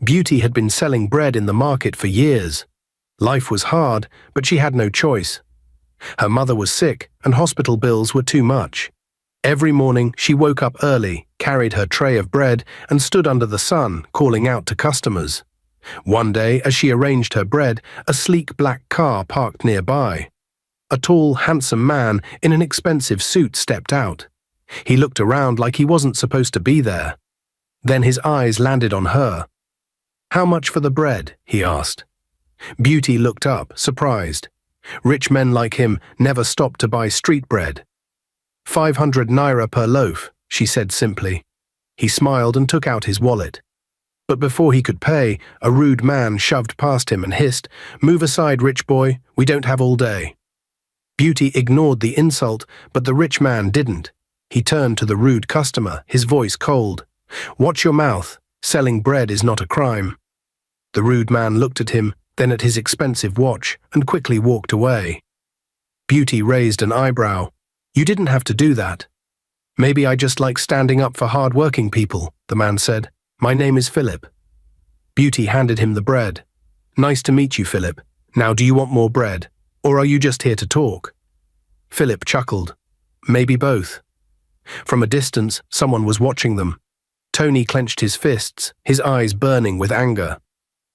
Beauty had been selling bread in the market for years. Life was hard, but she had no choice. Her mother was sick, and hospital bills were too much. Every morning, she woke up early, carried her tray of bread, and stood under the sun, calling out to customers. One day, as she arranged her bread, a sleek black car parked nearby. A tall, handsome man in an expensive suit stepped out. He looked around like he wasn't supposed to be there. Then his eyes landed on her. "How much for the bread?" he asked. Beauty looked up, surprised. Rich men like him never stopped to buy street bread. 500 naira per loaf, she said simply. He smiled and took out his wallet. But before he could pay, a rude man shoved past him and hissed, "Move aside, rich boy, we don't have all day." Beauty ignored the insult, but the rich man didn't. He turned to the rude customer, his voice cold. "Watch your mouth. Selling bread is not a crime." The rude man looked at him, then at his expensive watch, and quickly walked away. Beauty raised an eyebrow. "You didn't have to do that." "Maybe I just like standing up for hard-working people," the man said. "My name is Philip." Beauty handed him the bread. "Nice to meet you, Philip. Now do you want more bread? Or are you just here to talk?" Philip chuckled. "Maybe both." From a distance, someone was watching them. Tony clenched his fists, his eyes burning with anger.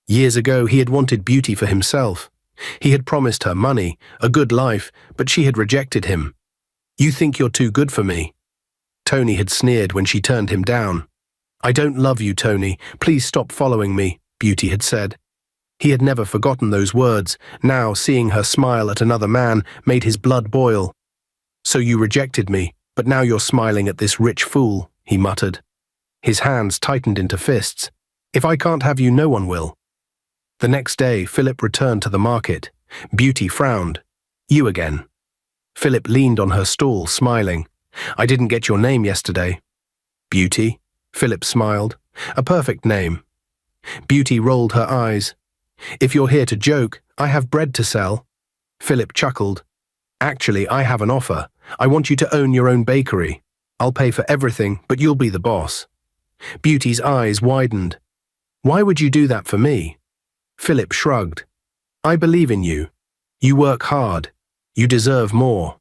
Years ago, he had wanted Beauty for himself. He had promised her money, a good life, but she had rejected him. "You think you're too good for me?" Tony had sneered when she turned him down. "I don't love you, Tony. Please stop following me," Beauty had said. He had never forgotten those words. Now, seeing her smile at another man made his blood boil. "So you rejected me, but now you're smiling at this rich fool," he muttered. His hands tightened into fists. "If I can't have you, no one will." The next day, Philip returned to the market. Beauty frowned. "You again." Philip leaned on her stool, smiling. "I didn't get your name yesterday." "Beauty?" Philip smiled. "A perfect name." Beauty rolled her eyes. "If you're here to joke, I have bread to sell." Philip chuckled. "Actually, I have an offer. I want you to own your own bakery. I'll pay for everything, but you'll be the boss." Beauty's eyes widened. "Why would you do that for me?" Philip shrugged. "I believe in you. You work hard. You deserve more."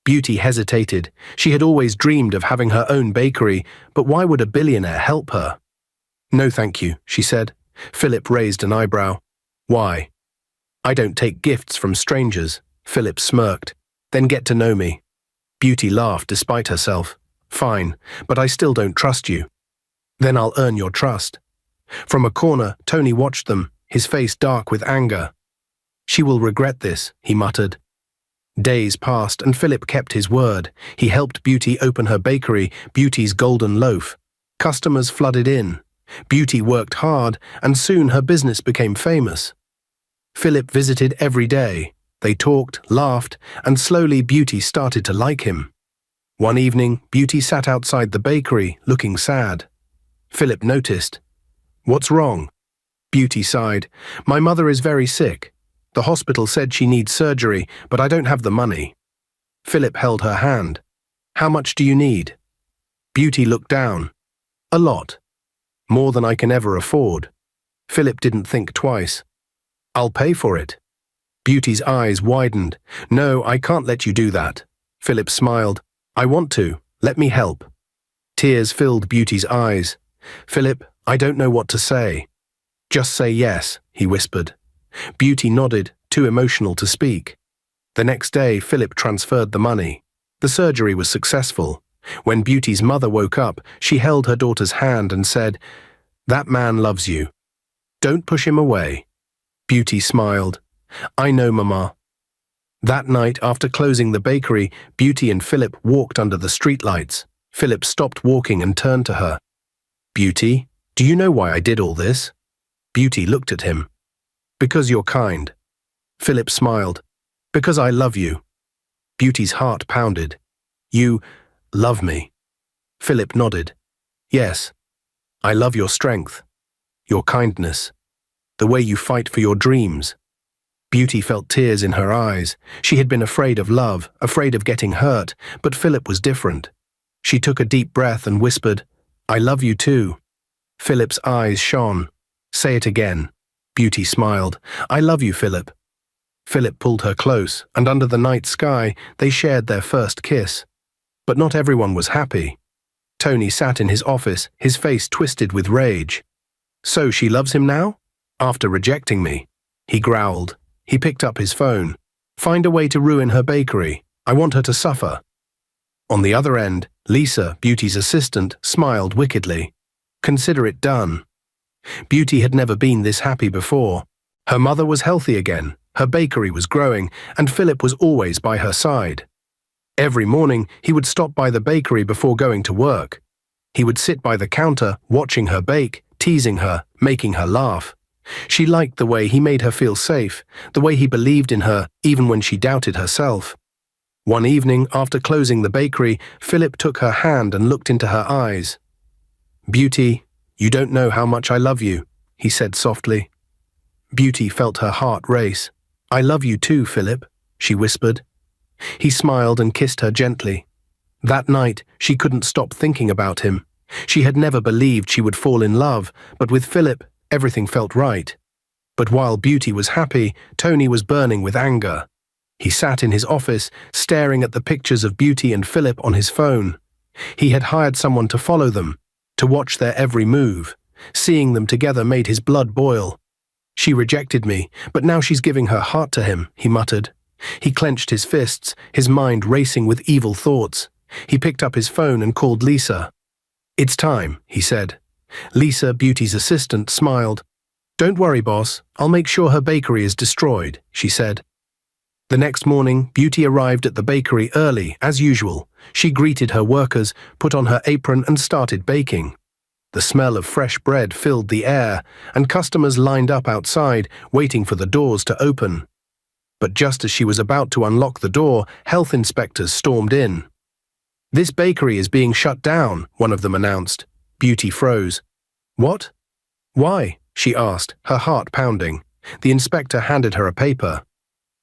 Beauty hesitated. She had always dreamed of having her own bakery, but why would a billionaire help her? "No, thank you," she said. Philip raised an eyebrow. "Why?" "I don't take gifts from strangers." Philip smirked. "Then get to know me." Beauty laughed despite herself. "Fine, but I still don't trust you." "Then I'll earn your trust." From a corner, Tony watched them, his face dark with anger. "She will regret this," he muttered. Days passed, and Philip kept his word. He helped Beauty open her bakery, Beauty's Golden Loaf. Customers flooded in. Beauty worked hard, and soon her business became famous. Philip visited every day. They talked, laughed, and slowly Beauty started to like him. One evening, Beauty sat outside the bakery, looking sad. Philip noticed. "What's wrong?" Beauty sighed. "My mother is very sick. The hospital said she needs surgery, but I don't have the money." Philip held her hand. "How much do you need?" Beauty looked down. "A lot. More than I can ever afford." Philip didn't think twice. "I'll pay for it." Beauty's eyes widened. "No, I can't let you do that." Philip smiled. "I want to. Let me help." Tears filled Beauty's eyes. "Philip, I don't know what to say." "Just say yes," he whispered. Beauty nodded, too emotional to speak. The next day, Philip transferred the money. The surgery was successful. When Beauty's mother woke up, she held her daughter's hand and said, "That man loves you. Don't push him away." Beauty smiled. "I know, Mama." That night, after closing the bakery, Beauty and Philip walked under the streetlights. Philip stopped walking and turned to her. "Beauty, do you know why I did all this?" Beauty looked at him. "Because you're kind." Philip smiled. "Because I love you." Beauty's heart pounded. "You love me?" Philip nodded. "Yes. I love your strength, your kindness, the way you fight for your dreams." Beauty felt tears in her eyes. She had been afraid of love, afraid of getting hurt, but Philip was different. She took a deep breath and whispered, "I love you too." Philip's eyes shone. Say it again. Beauty smiled. I love you, Philip. Philip pulled her close, and under the night sky, they shared their first kiss. But not everyone was happy. Tony sat in his office, his face twisted with rage. So she loves him now? After rejecting me? He growled. He picked up his phone. Find a way to ruin her bakery. I want her to suffer. On the other end, Lisa, Beauty's assistant, smiled wickedly. Consider it done. Beauty had never been this happy before. Her mother was healthy again, her bakery was growing, and Philip was always by her side. Every morning, he would stop by the bakery before going to work. He would sit by the counter, watching her bake, teasing her, making her laugh. She liked the way he made her feel safe, the way he believed in her, even when she doubted herself. One evening, after closing the bakery, Philip took her hand and looked into her eyes. Beauty, you don't know how much I love you, he said softly. Beauty felt her heart race. I love you too, Philip, she whispered. He smiled and kissed her gently. That night, she couldn't stop thinking about him. She had never believed she would fall in love, but with Philip, everything felt right. But while Beauty was happy, Tony was burning with anger. He sat in his office, staring at the pictures of Beauty and Philip on his phone. He had hired someone to follow them, to watch their every move. Seeing them together made his blood boil. She rejected me, but now she's giving her heart to him, he muttered. He clenched his fists, his mind racing with evil thoughts. He picked up his phone and called Lisa. It's time, he said. Lisa, Beauty's assistant, smiled. Don't worry, boss. I'll make sure her bakery is destroyed, she said. The next morning, Beauty arrived at the bakery early, as usual. She greeted her workers, put on her apron and started baking. The smell of fresh bread filled the air, and customers lined up outside, waiting for the doors to open. But just as she was about to unlock the door, health inspectors stormed in. This bakery is being shut down, one of them announced. Beauty froze. What? Why? She asked, her heart pounding. The inspector handed her a paper.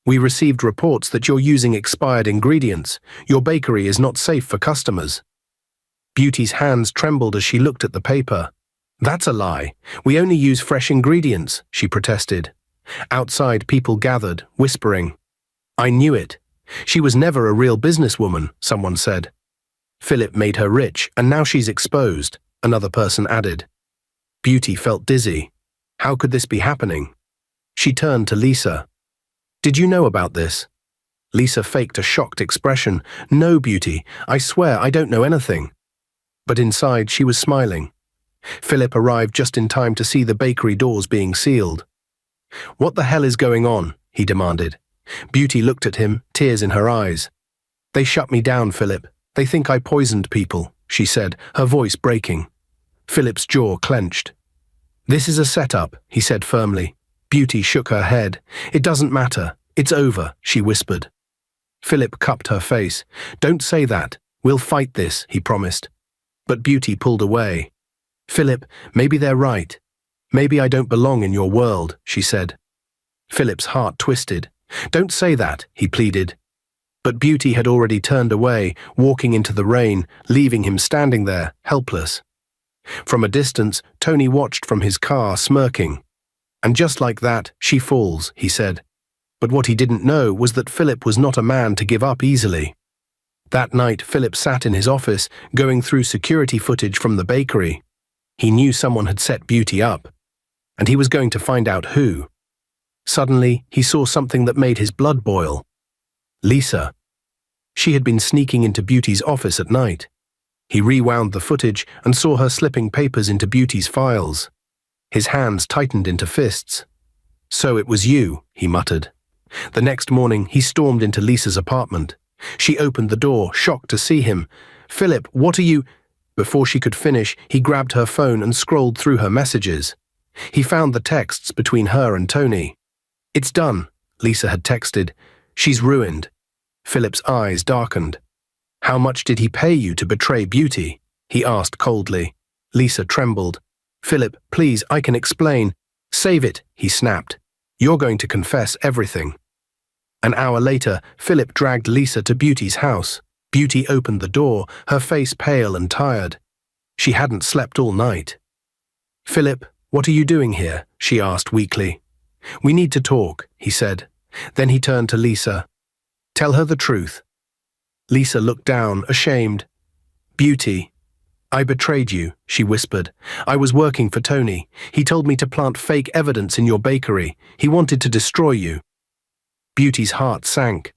We received reports that you're using expired ingredients. Your bakery is not safe for customers. Beauty's hands trembled as she looked at the paper. That's a lie. We only use fresh ingredients, she protested. Outside, people gathered, whispering. I knew it. She was never a real businesswoman, someone said. Philip made her rich, and now she's exposed, another person added. Beauty felt dizzy. How could this be happening? She turned to Lisa. Did you know about this? Lisa faked a shocked expression. No, Beauty, I swear I don't know anything. But inside she was smiling. Philip arrived just in time to see the bakery doors being sealed. What the hell is going on? He demanded. Beauty looked at him, tears in her eyes. They shut me down, Philip. They think I poisoned people, she said, her voice breaking. Philip's jaw clenched. This is a setup, he said firmly. Beauty shook her head. It doesn't matter. It's over, she whispered. Philip cupped her face. Don't say that. We'll fight this, he promised. But Beauty pulled away. Philip, maybe they're right. Maybe I don't belong in your world, she said. Philip's heart twisted. Don't say that, he pleaded. But Beauty had already turned away, walking into the rain, leaving him standing there, helpless. From a distance, Tony watched from his car, smirking. And just like that, she falls, he said. But what he didn't know was that Philip was not a man to give up easily. That night, Philip sat in his office, going through security footage from the bakery. He knew someone had set Beauty up, and he was going to find out who. Suddenly, he saw something that made his blood boil. Lisa. She had been sneaking into Beauty's office at night. He rewound the footage and saw her slipping papers into Beauty's files. His hands tightened into fists. So it was you, he muttered. The next morning, he stormed into Lisa's apartment. She opened the door, shocked to see him. Philip, what are you? Before she could finish, he grabbed her phone and scrolled through her messages. He found the texts between her and Tony. It's done, Lisa had texted. She's ruined. Philip's eyes darkened. How much did he pay you to betray Beauty? He asked coldly. Lisa trembled. Philip, please, I can explain. Save it, he snapped. You're going to confess everything. An hour later, Philip dragged Lisa to Beauty's house. Beauty opened the door, her face pale and tired. She hadn't slept all night. Philip, "What are you doing here?" she asked weakly. "We need to talk," he said. Then he turned to Lisa. "Tell her the truth." Lisa looked down, ashamed. "Beauty, I betrayed you," she whispered. "I was working for Tony. He told me to plant fake evidence in your bakery. He wanted to destroy you." Beauty's heart sank.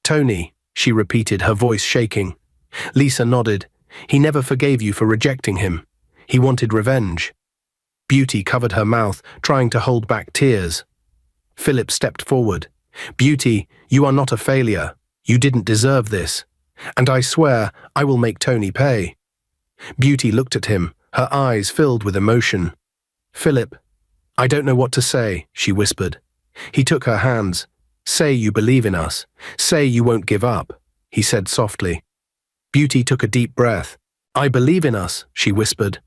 "Tony," she repeated, her voice shaking. Lisa nodded. "He never forgave you for rejecting him. He wanted revenge." Beauty covered her mouth, trying to hold back tears. Philip stepped forward. "Beauty, you are not a failure. You didn't deserve this. And I swear I will make Tony pay." Beauty looked at him, her eyes filled with emotion. "Philip, I don't know what to say," she whispered. He took her hands. "Say you believe in us. Say you won't give up," he said softly. Beauty took a deep breath. "I believe in us," she whispered.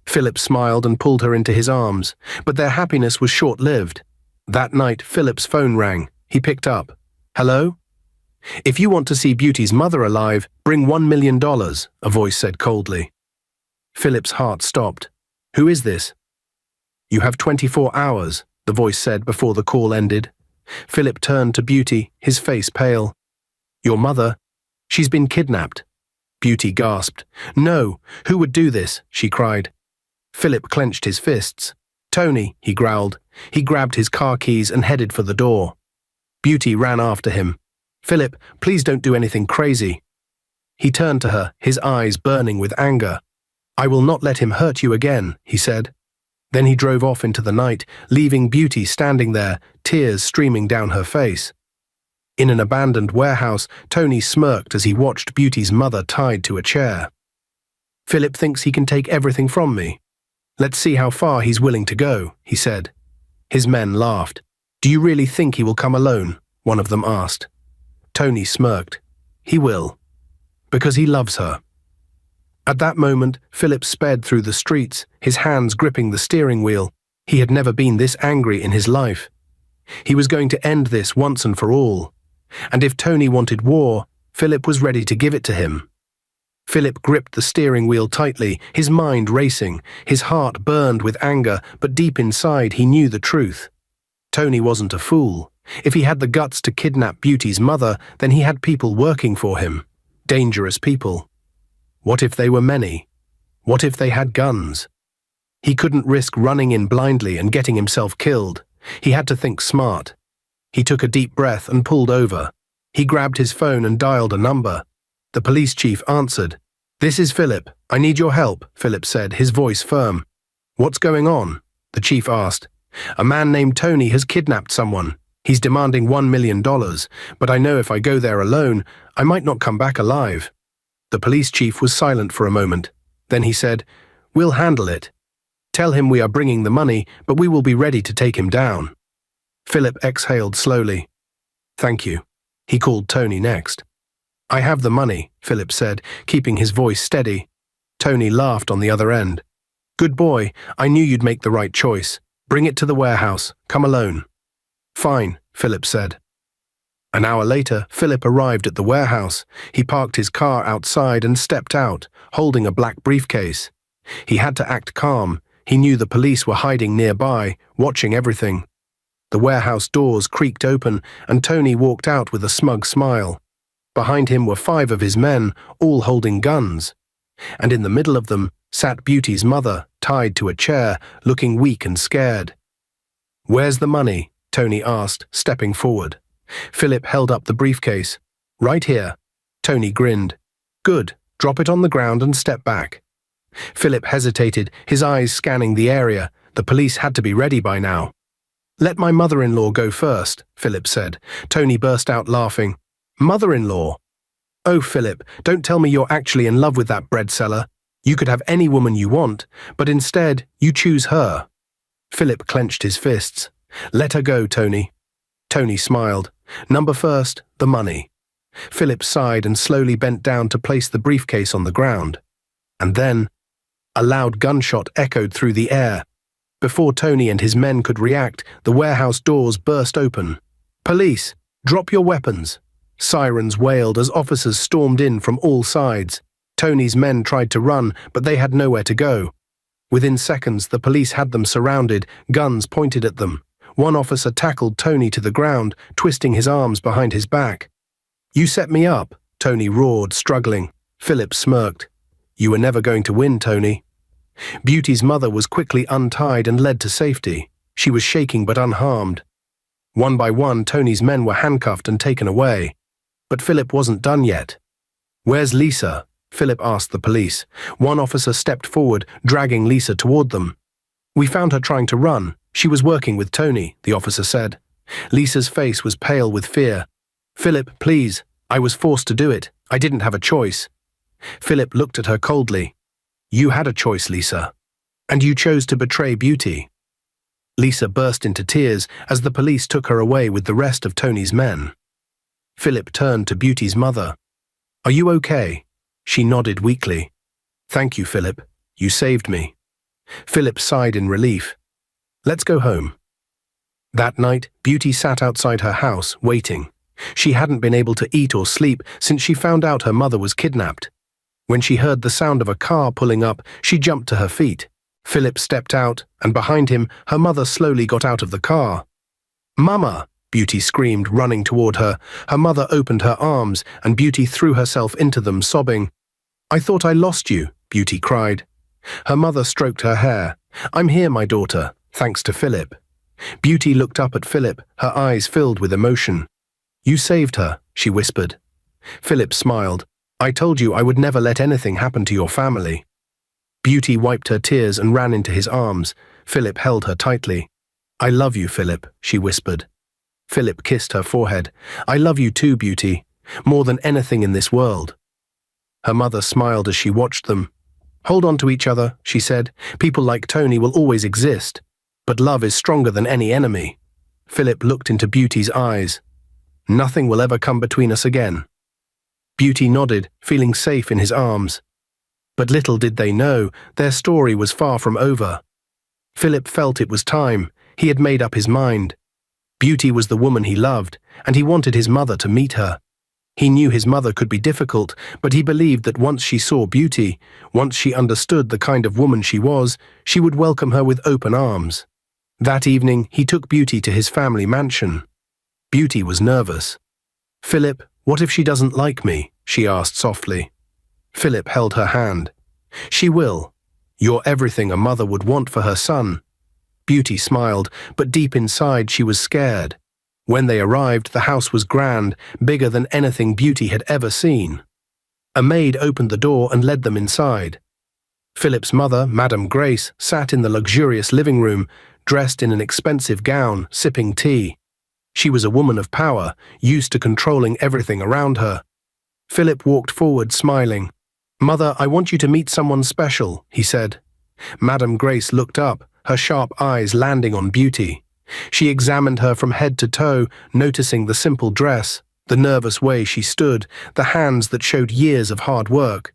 Philip smiled and pulled her into his arms, but their happiness was short-lived. That night, Philip's phone rang. He picked up. "Hello?" "If you want to see Beauty's mother alive, bring $1 million, a voice said coldly. Philip's heart stopped. "Who is this?" "You have 24 hours, the voice said before the call ended. Philip turned to Beauty, his face pale. "Your mother? She's been kidnapped." Beauty gasped. "No, who would do this?" she cried. Philip clenched his fists. "Tony," he growled. He grabbed his car keys and headed for the door. Beauty ran after him. "Philip, please don't do anything crazy." He turned to her, his eyes burning with anger. "I will not let him hurt you again," he said. Then he drove off into the night, leaving Beauty standing there, tears streaming down her face. In an abandoned warehouse, Tony smirked as he watched Beauty's mother tied to a chair. "Philip thinks he can take everything from me. Let's see how far he's willing to go," he said. His men laughed. "Do you really think he will come alone?" one of them asked. Tony smirked. "He will. Because he loves her." At that moment, Philip sped through the streets, his hands gripping the steering wheel. He had never been this angry in his life. He was going to end this once and for all. And if Tony wanted war, Philip was ready to give it to him. Philip gripped the steering wheel tightly, his mind racing. His heart burned with anger, but deep inside he knew the truth. Tony wasn't a fool. If he had the guts to kidnap Beauty's mother, then he had people working for him. Dangerous people. What if they were many? What if they had guns? He couldn't risk running in blindly and getting himself killed. He had to think smart. He took a deep breath and pulled over. He grabbed his phone and dialed a number. The police chief answered. "This is Philip. I need your help," Philip said, his voice firm. "What's going on?" the chief asked. "A man named Tony has kidnapped someone. He's demanding $1 million, but I know if I go there alone, I might not come back alive." The police chief was silent for a moment. Then he said, "We'll handle it. Tell him we are bringing the money, but we will be ready to take him down." Philip exhaled slowly. "Thank you." He called Tony next. "I have the money," Philip said, keeping his voice steady. Tony laughed on the other end. "Good boy, I knew you'd make the right choice. Bring it to the warehouse. Come alone." "Fine," Philip said. An hour later, Philip arrived at the warehouse. He parked his car outside and stepped out, holding a black briefcase. He had to act calm. He knew the police were hiding nearby, watching everything. The warehouse doors creaked open, and Tony walked out with a smug smile. Behind him were 5 of his men, all holding guns. And in the middle of them sat Beauty's mother, tied to a chair, looking weak and scared. "Where's the money?" Tony asked, stepping forward. Philip held up the briefcase. "Right here." Tony grinned. "Good. Drop it on the ground and step back." Philip hesitated, his eyes scanning the area. The police had to be ready by now. "Let my mother-in-law go first," Philip said. Tony burst out laughing. "Mother-in-law? Oh, Philip, don't tell me you're actually in love with that bread seller. You could have any woman you want, but instead you choose her." Philip clenched his fists. "Let her go, Tony." Tony smiled. "Number first, the money." Philip sighed and slowly bent down to place the briefcase on the ground. And then, a loud gunshot echoed through the air. Before Tony and his men could react, the warehouse doors burst open. "Police, drop your weapons." Sirens wailed as officers stormed in from all sides. Tony's men tried to run, but they had nowhere to go. Within seconds, the police had them surrounded, guns pointed at them. One officer tackled Tony to the ground, twisting his arms behind his back. "You set me up," Tony roared, struggling. Philip smirked. "You were never going to win, Tony." Beauty's mother was quickly untied and led to safety. She was shaking but unharmed. One by one, Tony's men were handcuffed and taken away. But Philip wasn't done yet. "Where's Lisa?" Philip asked the police. One officer stepped forward, dragging Lisa toward them. "We found her trying to run. She was working with Tony," the officer said. Lisa's face was pale with fear. "Philip, please. I was forced to do it. I didn't have a choice." Philip looked at her coldly. "You had a choice, Lisa. And you chose to betray Beauty." Lisa burst into tears as the police took her away with the rest of Tony's men. Philip turned to Beauty's mother. "Are you okay?" She nodded weakly. "Thank you, Philip. You saved me." Philip sighed in relief. "Let's go home." That night, Beauty sat outside her house, waiting. She hadn't been able to eat or sleep since she found out her mother was kidnapped. When she heard the sound of a car pulling up, she jumped to her feet. Philip stepped out, and behind him, her mother slowly got out of the car. "Mama!" Beauty screamed, running toward her. Her mother opened her arms, and Beauty threw herself into them, sobbing. "I thought I lost you," Beauty cried. Her mother stroked her hair. "I'm here, my daughter, thanks to Philip." Beauty looked up at Philip, her eyes filled with emotion. "You saved her," she whispered. Philip smiled. "I told you I would never let anything happen to your family." Beauty wiped her tears and ran into his arms. Philip held her tightly. "I love you, Philip," she whispered. Philip kissed her forehead. "I love you too, Beauty, more than anything in this world." Her mother smiled as she watched them. "Hold on to each other," she said. "People like Tony will always exist, but love is stronger than any enemy." Philip looked into Beauty's eyes. "Nothing will ever come between us again." Beauty nodded, feeling safe in his arms. But little did they know, their story was far from over. Philip felt it was time. He had made up his mind. Beauty was the woman he loved, and he wanted his mother to meet her. He knew his mother could be difficult, but he believed that once she saw Beauty, once she understood the kind of woman she was, she would welcome her with open arms. That evening, he took Beauty to his family mansion. Beauty was nervous. "Philip, what if she doesn't like me?" she asked softly. Philip held her hand. "She will. You're everything a mother would want for her son." Beauty smiled, but deep inside she was scared. When they arrived, the house was grand, bigger than anything Beauty had ever seen. A maid opened the door and led them inside. Philip's mother, Madame Grace, sat in the luxurious living room, dressed in an expensive gown, sipping tea. She was a woman of power, used to controlling everything around her. Philip walked forward, smiling. "Mother, I want you to meet someone special," he said. Madame Grace looked up, her sharp eyes landing on Beauty. She examined her from head to toe, noticing the simple dress, the nervous way she stood, the hands that showed years of hard work.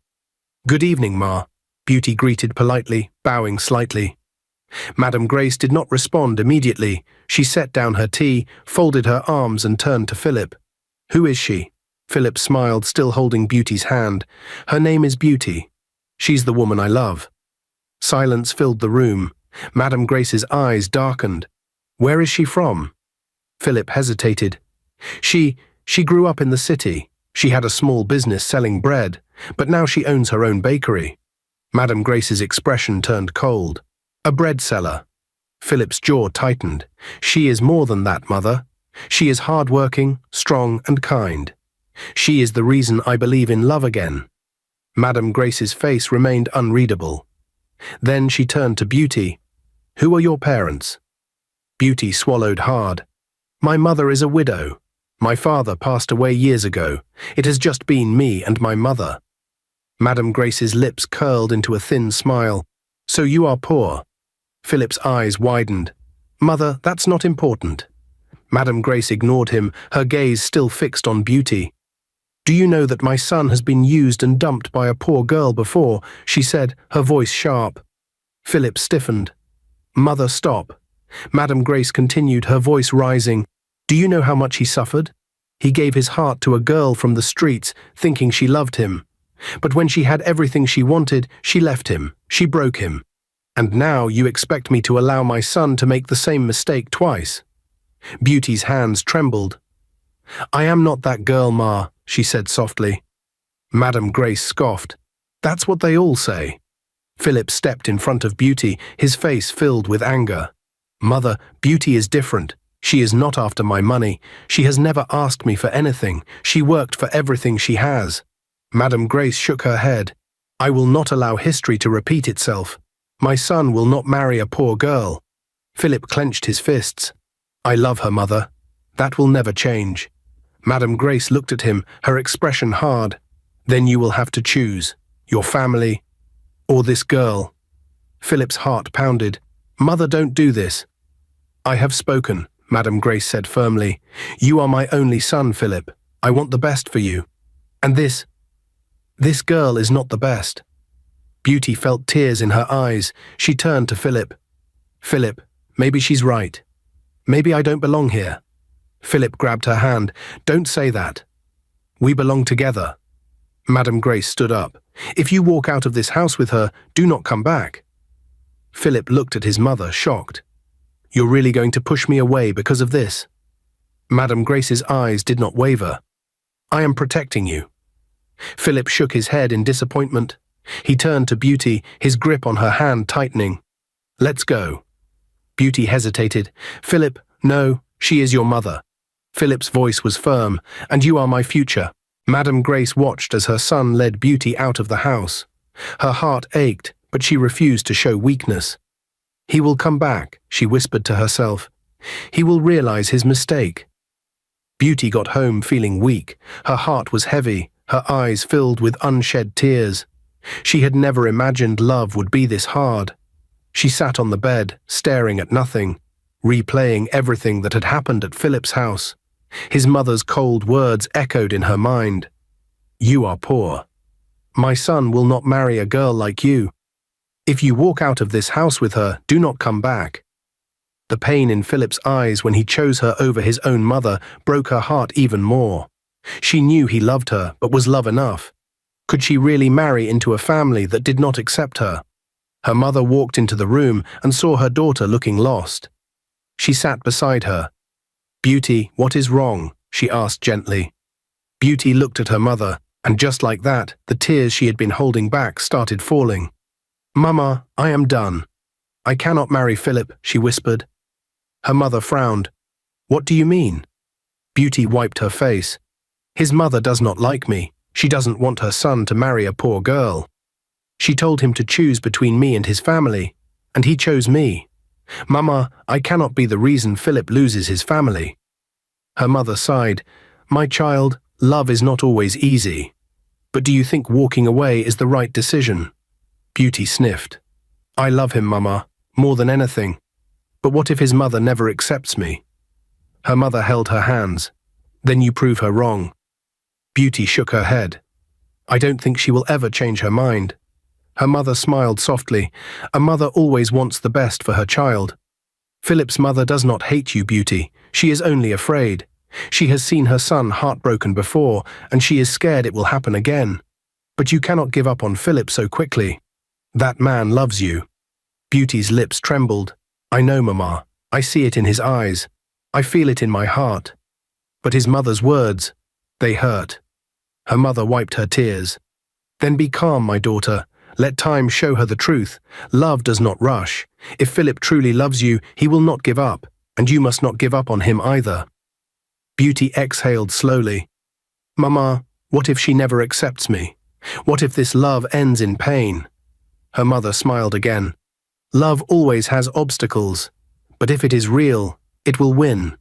"Good evening, Ma," Beauty greeted politely, bowing slightly. Madame Grace did not respond immediately. She set down her tea, folded her arms and turned to Philip. "Who is she?" Philip smiled, still holding Beauty's hand. "Her name is Beauty. She's the woman I love." Silence filled the room. Madame Grace's eyes darkened. "Where is she from?" Philip hesitated. She grew up in the city. She had a small business selling bread, but now she owns her own bakery." Madame Grace's expression turned cold. "A bread seller." Philip's jaw tightened. "She is more than that, Mother. She is hard-working, strong and kind. She is the reason I believe in love again." Madame Grace's face remained unreadable. Then she turned to Beauty. "Who are your parents?" Beauty swallowed hard. "My mother is a widow. My father passed away years ago. It has just been me and my mother." Madame Grace's lips curled into a thin smile. "So you are poor?" Philip's eyes widened. "Mother, that's not important." Madame Grace ignored him, her gaze still fixed on Beauty. "Do you know that my son has been used and dumped by a poor girl before?" she said, her voice sharp. Philip stiffened. "Mother, stop." Madame Grace continued, her voice rising. "Do you know how much he suffered? He gave his heart to a girl from the streets, thinking she loved him. But when she had everything she wanted, she left him. She broke him. And now you expect me to allow my son to make the same mistake twice. Beauty's hands trembled. I am not that girl, Ma, she said softly. Madame Grace scoffed. That's what they all say. Philip stepped in front of Beauty, his face filled with anger. Mother, Beauty is different. She is not after my money. She has never asked me for anything. She worked for everything she has. Madame Grace shook her head. I will not allow history to repeat itself. My son will not marry a poor girl. Philip clenched his fists. I love her, Mother. That will never change. Madame Grace looked at him, her expression hard. Then you will have to choose. Your family, or this girl. Philip's heart pounded. Mother, don't do this. I have spoken, Madame Grace said firmly. You are my only son, Philip. I want the best for you. And this girl is not the best. Beauty felt tears in her eyes. She turned to Philip. Philip, maybe she's right. Maybe I don't belong here. Philip grabbed her hand. Don't say that. We belong together. Madame Grace stood up. If you walk out of this house with her, do not come back. Philip looked at his mother, shocked. You're really going to push me away because of this? Madame Grace's eyes did not waver. I am protecting you. Philip shook his head in disappointment. He turned to Beauty, his grip on her hand tightening. Let's go. Beauty hesitated. Philip, no, she is your mother. Philip's voice was firm. And you are my future. Madame Grace watched as her son led Beauty out of the house. Her heart ached, but she refused to show weakness. He will come back, she whispered to herself. He will realize his mistake. Beauty got home feeling weak. Her heart was heavy, her eyes filled with unshed tears. She had never imagined love would be this hard. She sat on the bed, staring at nothing, replaying everything that had happened at Philip's house. His mother's cold words echoed in her mind. You are poor. My son will not marry a girl like you. If you walk out of this house with her, do not come back. The pain in Philip's eyes when he chose her over his own mother broke her heart even more. She knew he loved her, but was love enough? Could she really marry into a family that did not accept her? Her mother walked into the room and saw her daughter looking lost. She sat beside her. Beauty, what is wrong? She asked gently. Beauty looked at her mother, and just like that, the tears she had been holding back started falling. Mama, I am done. I cannot marry Philip, she whispered. Her mother frowned. What do you mean? Beauty wiped her face. His mother does not like me. She doesn't want her son to marry a poor girl. She told him to choose between me and his family, and he chose me. Mama, I cannot be the reason Philip loses his family. Her mother sighed. My child, love is not always easy. But do you think walking away is the right decision? Beauty sniffed. I love him, Mama, more than anything. But what if his mother never accepts me? Her mother held her hands. Then you prove her wrong. Beauty shook her head. I don't think she will ever change her mind. Her mother smiled softly. A mother always wants the best for her child. Philip's mother does not hate you, Beauty. She is only afraid. She has seen her son heartbroken before, and she is scared it will happen again. But you cannot give up on Philip so quickly. That man loves you. Beauty's lips trembled. I know, Mama. I see it in his eyes. I feel it in my heart. But his mother's words, they hurt. Her mother wiped her tears. Then be calm, my daughter. Let time show her the truth. Love does not rush. If Philip truly loves you, he will not give up, and you must not give up on him either. Beauty exhaled slowly. Mama, what if she never accepts me? What if this love ends in pain? Her mother smiled again. Love always has obstacles, but if it is real, it will win.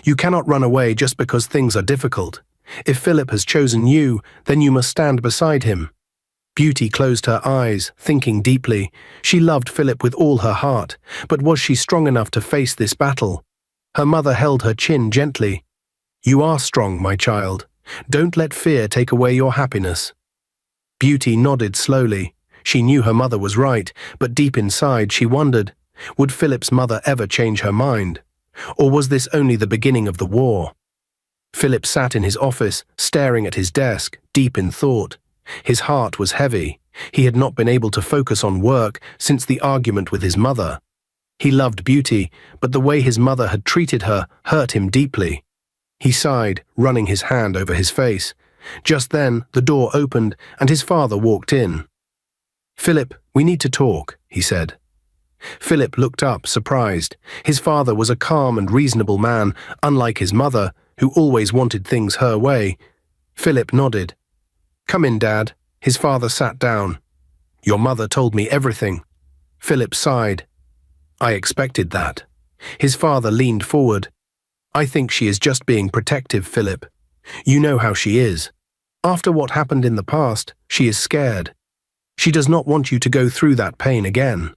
You cannot run away just because things are difficult. If Philip has chosen you, then you must stand beside him. Beauty closed her eyes, thinking deeply. She loved Philip with all her heart, but was she strong enough to face this battle? Her mother held her chin gently. You are strong, my child. Don't let fear take away your happiness. Beauty nodded slowly. She knew her mother was right, but deep inside she wondered, would Philip's mother ever change her mind? Or was this only the beginning of the war? Philip sat in his office, staring at his desk, deep in thought. His heart was heavy. He had not been able to focus on work since the argument with his mother. He loved Beauty, but the way his mother had treated her hurt him deeply. He sighed, running his hand over his face. Just then, the door opened and his father walked in. "Philip, we need to talk," he said. Philip looked up, surprised. His father was a calm and reasonable man, unlike his mother, who always wanted things her way. Philip nodded. "Come in, Dad." His father sat down. "Your mother told me everything." Philip sighed. "I expected that." His father leaned forward. "I think she is just being protective, Philip. You know how she is. After what happened in the past, she is scared. She does not want you to go through that pain again."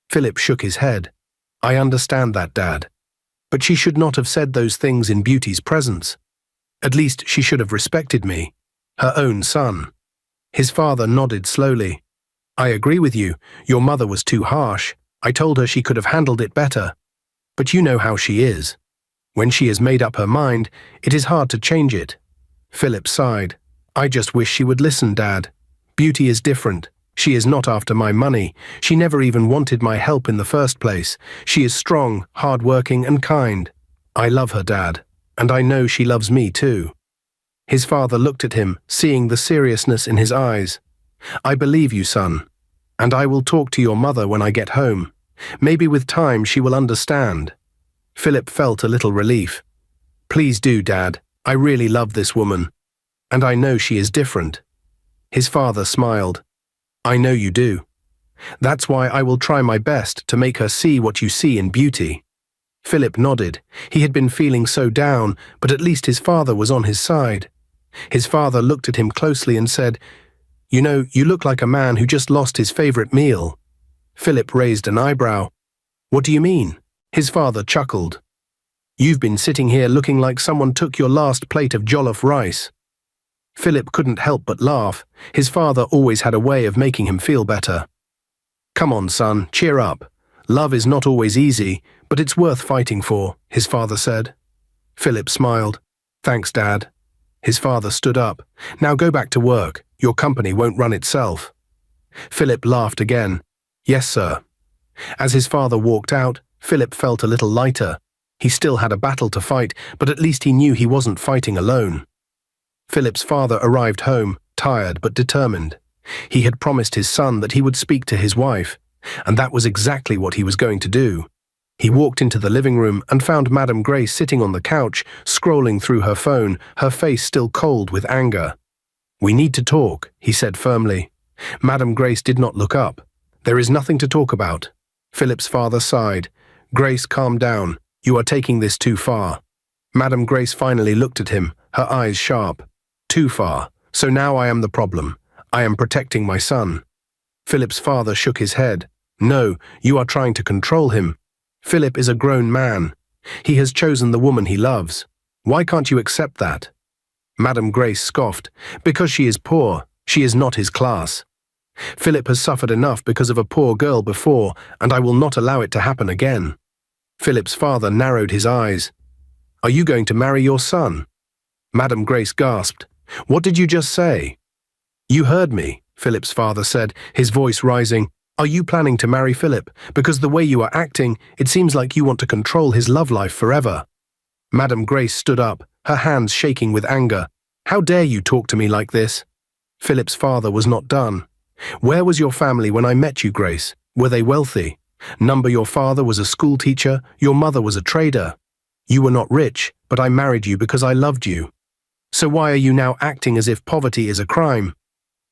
Philip shook his head. "I understand that, Dad. But she should not have said those things in Beauty's presence. At least she should have respected me, her own son." His father nodded slowly. "I agree with you. Your mother was too harsh. I told her she could have handled it better. But you know how she is. When she has made up her mind, it is hard to change it." Philip sighed. "I just wish she would listen, Dad. Beauty is different. She is not after my money. She never even wanted my help in the first place. She is strong, hard-working, and kind. I love her, Dad, and I know she loves me too." His father looked at him, seeing the seriousness in his eyes. "I believe you, son, and I will talk to your mother when I get home. Maybe with time she will understand." Philip felt a little relief. "Please do, Dad. I really love this woman, and I know she is different." His father smiled. "I know you do. That's why I will try my best to make her see what you see in Beauty." Philip nodded. He had been feeling so down, but at least his father was on his side. His father looked at him closely and said, "You know, you look like a man who just lost his favorite meal." Philip raised an eyebrow. "What do you mean?" His father chuckled. "You've been sitting here looking like someone took your last plate of jollof rice." Philip couldn't help but laugh. His father always had a way of making him feel better. "Come on, son, cheer up. Love is not always easy, but it's worth fighting for," his father said. Philip smiled. "Thanks, Dad." His father stood up. "Now go back to work. Your company won't run itself." Philip laughed again. "Yes, sir." As his father walked out, Philip felt a little lighter. He still had a battle to fight, but at least he knew he wasn't fighting alone. Philip's father arrived home, tired but determined. He had promised his son that he would speak to his wife, and that was exactly what he was going to do. He walked into the living room and found Madame Grace sitting on the couch, scrolling through her phone, her face still cold with anger. "We need to talk," he said firmly. Madame Grace did not look up. "There is nothing to talk about." Philip's father sighed. "Grace, calm down. You are taking this too far." Madame Grace finally looked at him, her eyes sharp. "Too far. So now I am the problem. I am protecting my son." Philip's father shook his head. "No, you are trying to control him. Philip is a grown man. He has chosen the woman he loves. Why can't you accept that?" Madame Grace scoffed. "Because she is poor. She is not his class. Philip has suffered enough because of a poor girl before, and I will not allow it to happen again." Philip's father narrowed his eyes. "Are you going to marry your son?" Madame Grace gasped. "What did you just say?" "You heard me," Philip's father said, his voice rising. "Are you planning to marry Philip? Because the way you are acting, it seems like you want to control his love life forever." Madame Grace stood up, her hands shaking with anger. "How dare you talk to me like this?" Philip's father was not done. "Where was your family when I met you, Grace? Were they wealthy? Your father was a school teacher, your mother was a trader. You were not rich, but I married you because I loved you. So why are you now acting as if poverty is a crime?"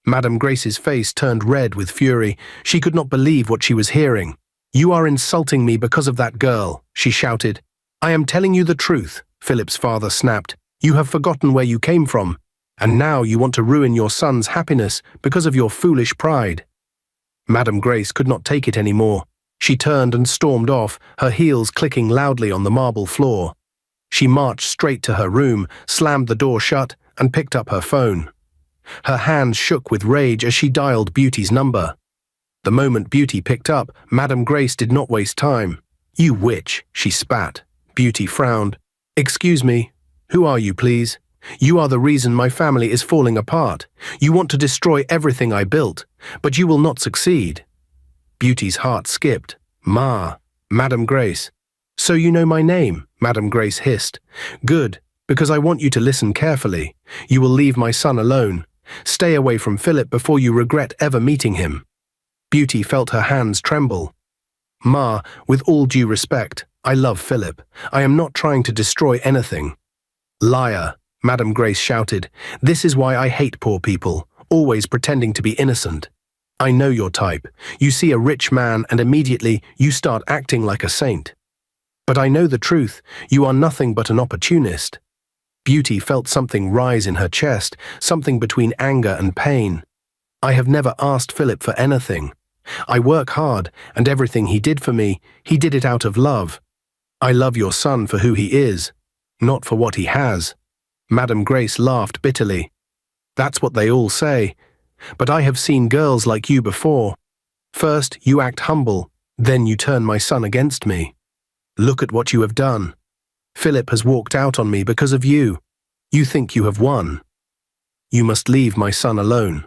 Madame Grace's face turned red with fury. She could not believe what she was hearing. "You are insulting me because of that girl," she shouted. "I am telling you the truth," Philip's father snapped. "You have forgotten where you came from, and now you want to ruin your son's happiness because of your foolish pride." Madame Grace could not take it anymore. She turned and stormed off, her heels clicking loudly on the marble floor. She marched straight to her room, slammed the door shut, and picked up her phone. Her hands shook with rage as she dialed Beauty's number. The moment Beauty picked up, Madame Grace did not waste time. "You witch," she spat. Beauty frowned. "Excuse me. Who are you, please?" You are the reason my family is falling apart. You want to destroy everything I built, but you will not succeed." Beauty's heart skipped. "Ma, Madam Grace." "So you know my name," Madam Grace hissed. "Good, because I want you to listen carefully. You will leave my son alone. Stay away from Philip before you regret ever meeting him." Beauty felt her hands tremble. "Ma, with all due respect, I love Philip. I am not trying to destroy anything." "Liar," Madam Grace shouted. "This is why I hate poor people, always pretending to be innocent. I know your type. You see a rich man and immediately you start acting like a saint. But I know the truth. You are nothing but an opportunist." Beauty felt something rise in her chest, something between anger and pain. "I have never asked Philip for anything. I work hard, and everything he did for me, he did it out of love. I love your son for who he is, not for what he has." Madam Grace laughed bitterly. "That's what they all say. But I have seen girls like you before. First, you act humble, then you turn my son against me. Look at what you have done. Philip has walked out on me because of you. You think you have won. You must leave my son alone."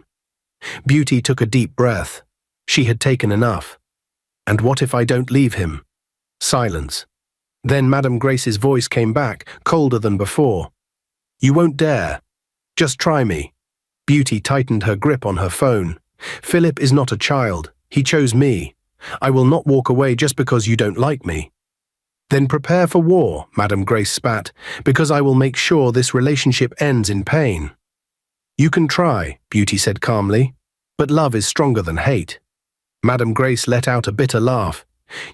Beauty took a deep breath. She had taken enough. "And what if I don't leave him?" Silence. Then Madam Grace's voice came back, colder than before. "You won't dare. Just try me." Beauty tightened her grip on her phone. "Philip is not a child. He chose me. I will not walk away just because you don't like me." "Then prepare for war," Madam Grace spat, "because I will make sure this relationship ends in pain." "You can try," Beauty said calmly, "but love is stronger than hate." Madam Grace let out a bitter laugh.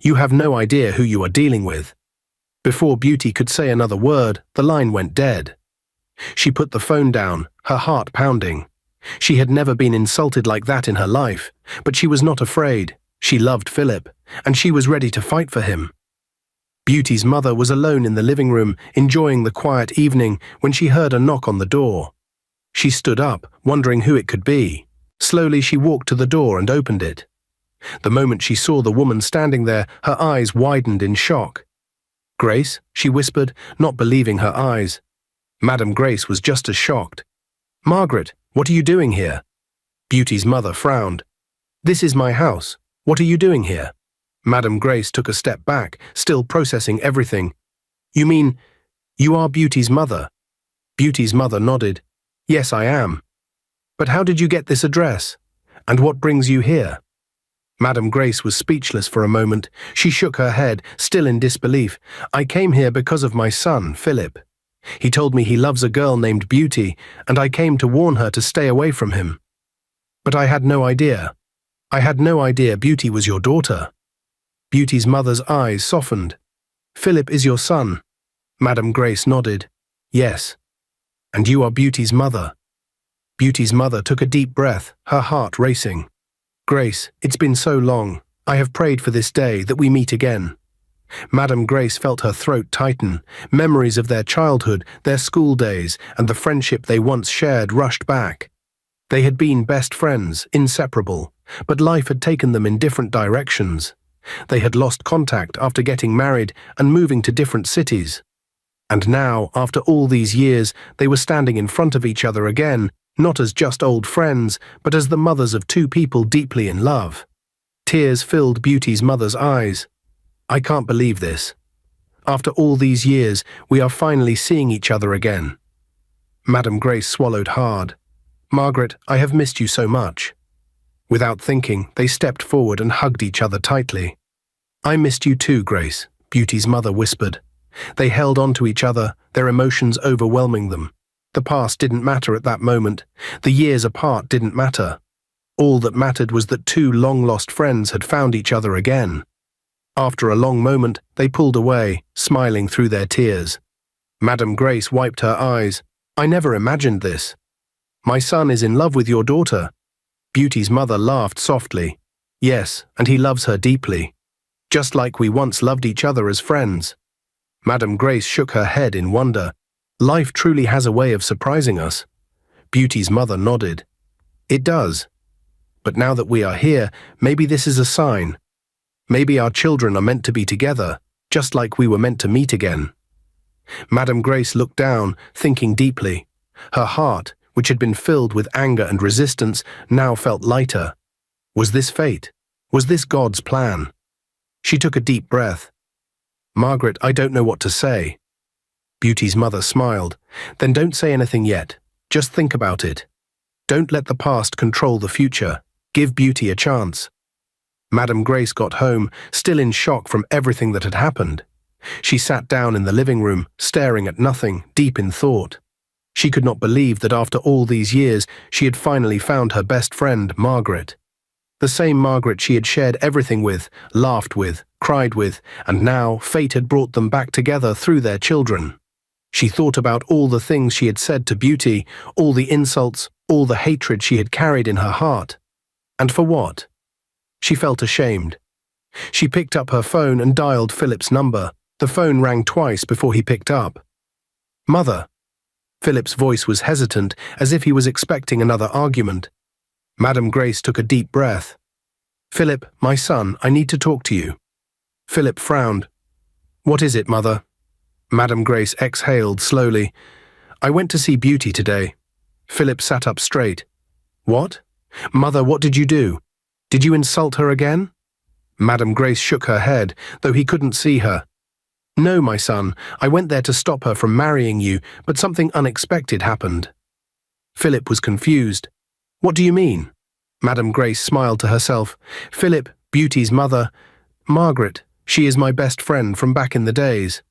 "You have no idea who you are dealing with." Before Beauty could say another word, the line went dead. She put the phone down, her heart pounding. She had never been insulted like that in her life, but she was not afraid. She loved Philip, and she was ready to fight for him. Beauty's mother was alone in the living room, enjoying the quiet evening, when she heard a knock on the door. She stood up, wondering who it could be. Slowly she walked to the door and opened it. The moment she saw the woman standing there, her eyes widened in shock. "Grace?" she whispered, not believing her eyes. Madam Grace was just as shocked. "Margaret, what are you doing here?" Beauty's mother frowned. "This is my house. What are you doing here?" Madam Grace took a step back, still processing everything. "You mean, you are Beauty's mother?" Beauty's mother nodded. "Yes, I am. But how did you get this address? And what brings you here?" Madam Grace was speechless for a moment. She shook her head, still in disbelief. "I came here because of my son, Philip. He told me he loves a girl named Beauty, and I came to warn her to stay away from him. But I had no idea. I had no idea Beauty was your daughter." Beauty's mother's eyes softened. "Philip is your son." Madam Grace nodded. "Yes. And you are Beauty's mother." Beauty's mother took a deep breath, her heart racing. "Grace, it's been so long. I have prayed for this day, that we meet again." Madam Grace felt her throat tighten. Memories of their childhood, their school days, and the friendship they once shared rushed back. They had been best friends, inseparable, but life had taken them in different directions. They had lost contact after getting married and moving to different cities. And now, after all these years, they were standing in front of each other again, not as just old friends, but as the mothers of two people deeply in love. Tears filled Beauty's mother's eyes. "I can't believe this. After all these years, we are finally seeing each other again." Madam Grace swallowed hard. "Margaret, I have missed you so much." Without thinking, they stepped forward and hugged each other tightly. "I missed you too, Grace," Beauty's mother whispered. They held on to each other, their emotions overwhelming them. The past didn't matter at that moment. The years apart didn't matter. All that mattered was that two long-lost friends had found each other again. After a long moment, they pulled away, smiling through their tears. Madam Grace wiped her eyes. "I never imagined this. My son is in love with your daughter." Beauty's mother laughed softly. "Yes, and he loves her deeply. Just like we once loved each other as friends." Madam Grace shook her head in wonder. "Life truly has a way of surprising us." Beauty's mother nodded. "It does. But now that we are here, maybe this is a sign. Maybe our children are meant to be together, just like we were meant to meet again." Madam Grace looked down, thinking deeply. Her heart, which had been filled with anger and resistance, now felt lighter. Was this fate? Was this God's plan? She took a deep breath. "Margaret, I don't know what to say." Beauty's mother smiled. "Then don't say anything yet. Just think about it. Don't let the past control the future. Give Beauty a chance." Madame Grace got home, still in shock from everything that had happened. She sat down in the living room, staring at nothing, deep in thought. She could not believe that after all these years, she had finally found her best friend, Margaret. The same Margaret she had shared everything with, laughed with, cried with, and now fate had brought them back together through their children. She thought about all the things she had said to Beauty, all the insults, all the hatred she had carried in her heart. And for what? She felt ashamed. She picked up her phone and dialed Philip's number. The phone rang twice before he picked up. "Mother." Philip's voice was hesitant, as if he was expecting another argument. Madame Grace took a deep breath. "Philip, my son, I need to talk to you." Philip frowned. "What is it, Mother?" Madame Grace exhaled slowly. "I went to see Beauty today." Philip sat up straight. "What? Mother, what did you do? Did you insult her again?" Madame Grace shook her head, though he couldn't see her. "No, my son, I went there to stop her from marrying you, but something unexpected happened." Philip was confused. "What do you mean?" Madame Grace smiled to herself. "Philip, Beauty's mother, Margaret, she is my best friend from back in the days."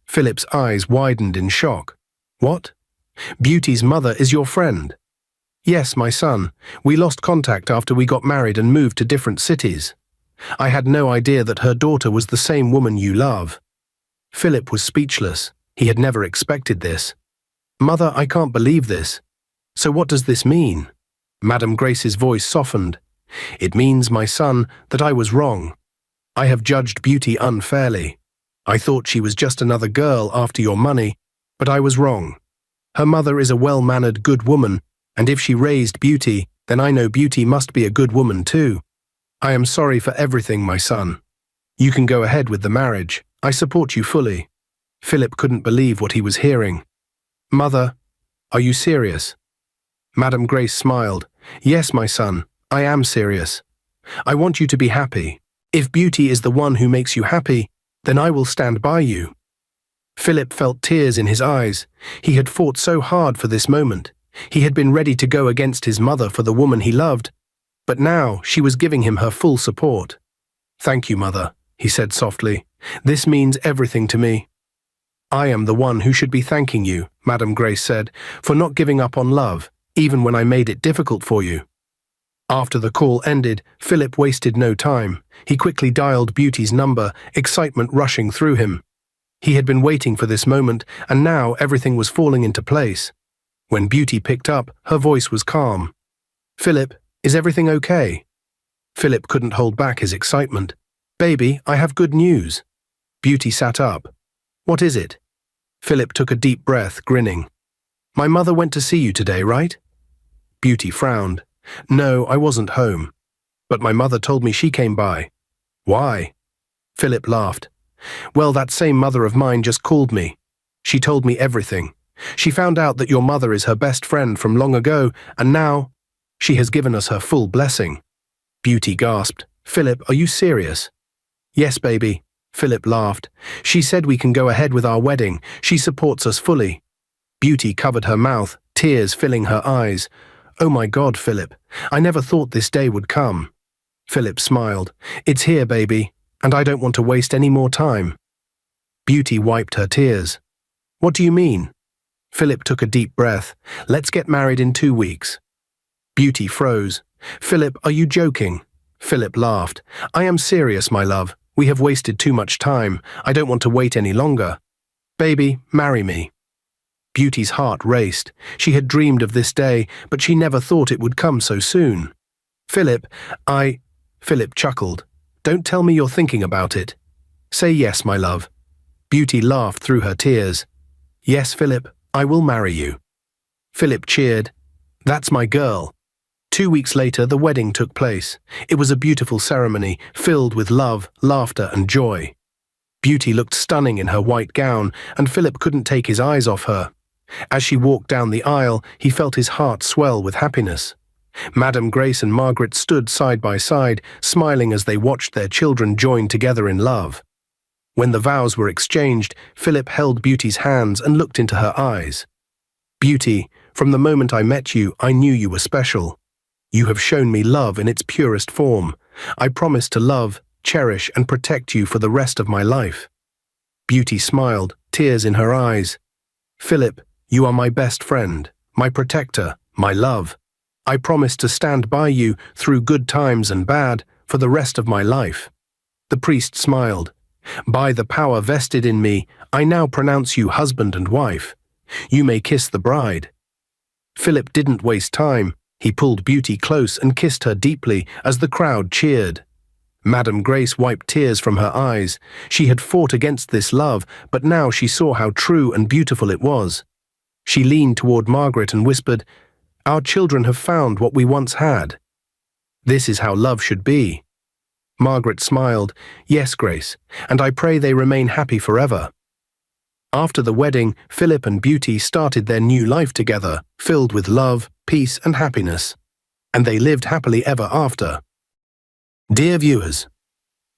Philip's eyes widened in shock. "What? Beauty's mother is your friend?" "Yes, my son. We lost contact after we got married and moved to different cities. I had no idea that her daughter was the same woman you love." Philip was speechless. He had never expected this. "Mother, I can't believe this. So what does this mean?" Madame Grace's voice softened. "It means, my son, that I was wrong. I have judged Beauty unfairly. I thought she was just another girl after your money, but I was wrong. Her mother is a well-mannered, good woman, and if she raised Beauty, then I know Beauty must be a good woman too. I am sorry for everything, my son. You can go ahead with the marriage. I support you fully." Philip couldn't believe what he was hearing. "Mother, are you serious?" Madame Grace smiled. "Yes, my son, I am serious. I want you to be happy. If Beauty is the one who makes you happy, then I will stand by you." Philip felt tears in his eyes. He had fought so hard for this moment. He had been ready to go against his mother for the woman he loved, but now she was giving him her full support. "Thank you, Mother," he said softly. "This means everything to me." "I am the one who should be thanking you," Madame Grace said, "for not giving up on love, even when I made it difficult for you." After the call ended, Philip wasted no time. He quickly dialed Beauty's number, excitement rushing through him. He had been waiting for this moment, and now everything was falling into place. When Beauty picked up, her voice was calm. "Philip, is everything okay?" Philip couldn't hold back his excitement. "Baby, I have good news." Beauty sat up. "What is it?" Philip took a deep breath, grinning. "My mother went to see you today, right?" Beauty frowned. "No, I wasn't home. But my mother told me she came by." "Why?" Philip laughed. "Well, that same mother of mine just called me. She told me everything. She found out that your mother is her best friend from long ago, and now she has given us her full blessing." Beauty gasped. "Philip, are you serious?" "Yes, baby." Philip laughed. "She said we can go ahead with our wedding. She supports us fully." Beauty covered her mouth, tears filling her eyes. "Oh my God, Philip, I never thought this day would come." Philip smiled. "It's here, baby, and I don't want to waste any more time." Beauty wiped her tears. "What do you mean?" Philip took a deep breath. "Let's get married in 2 weeks." Beauty froze. "Philip, are you joking?" Philip laughed. "I am serious, my love. We have wasted too much time. I don't want to wait any longer. Baby, marry me." Beauty's heart raced. She had dreamed of this day, but she never thought it would come so soon. "Philip, Philip chuckled. "Don't tell me you're thinking about it. Say yes, my love." Beauty laughed through her tears. "Yes, Philip, I will marry you." Philip cheered. "That's my girl." 2 weeks later, the wedding took place. It was a beautiful ceremony, filled with love, laughter, and joy. Beauty looked stunning in her white gown, and Philip couldn't take his eyes off her. As she walked down the aisle, he felt his heart swell with happiness. Madame Grace and Margaret stood side by side, smiling as they watched their children join together in love. When the vows were exchanged, Philip held Beauty's hands and looked into her eyes. "Beauty, from the moment I met you, I knew you were special. You have shown me love in its purest form. I promise to love, cherish, and protect you for the rest of my life." Beauty smiled, tears in her eyes. "Philip, you are my best friend, my protector, my love. I promise to stand by you through good times and bad for the rest of my life." The priest smiled. "By the power vested in me, I now pronounce you husband and wife. You may kiss the bride." Philip didn't waste time. He pulled Beauty close and kissed her deeply as the crowd cheered. Madame Grace wiped tears from her eyes. She had fought against this love, but now she saw how true and beautiful it was. She leaned toward Margaret and whispered, "Our children have found what we once had. This is how love should be." Margaret smiled. "Yes, Grace, and I pray they remain happy forever." After the wedding, Philip and Beauty started their new life together, filled with love, peace, and happiness. And they lived happily ever after. Dear viewers,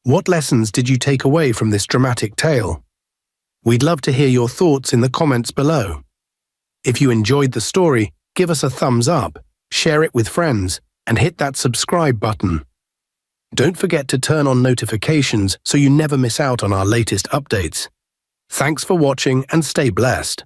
what lessons did you take away from this dramatic tale? We'd love to hear your thoughts in the comments below. If you enjoyed the story, give us a thumbs up, share it with friends, and hit that subscribe button. Don't forget to turn on notifications so you never miss out on our latest updates. Thanks for watching and stay blessed.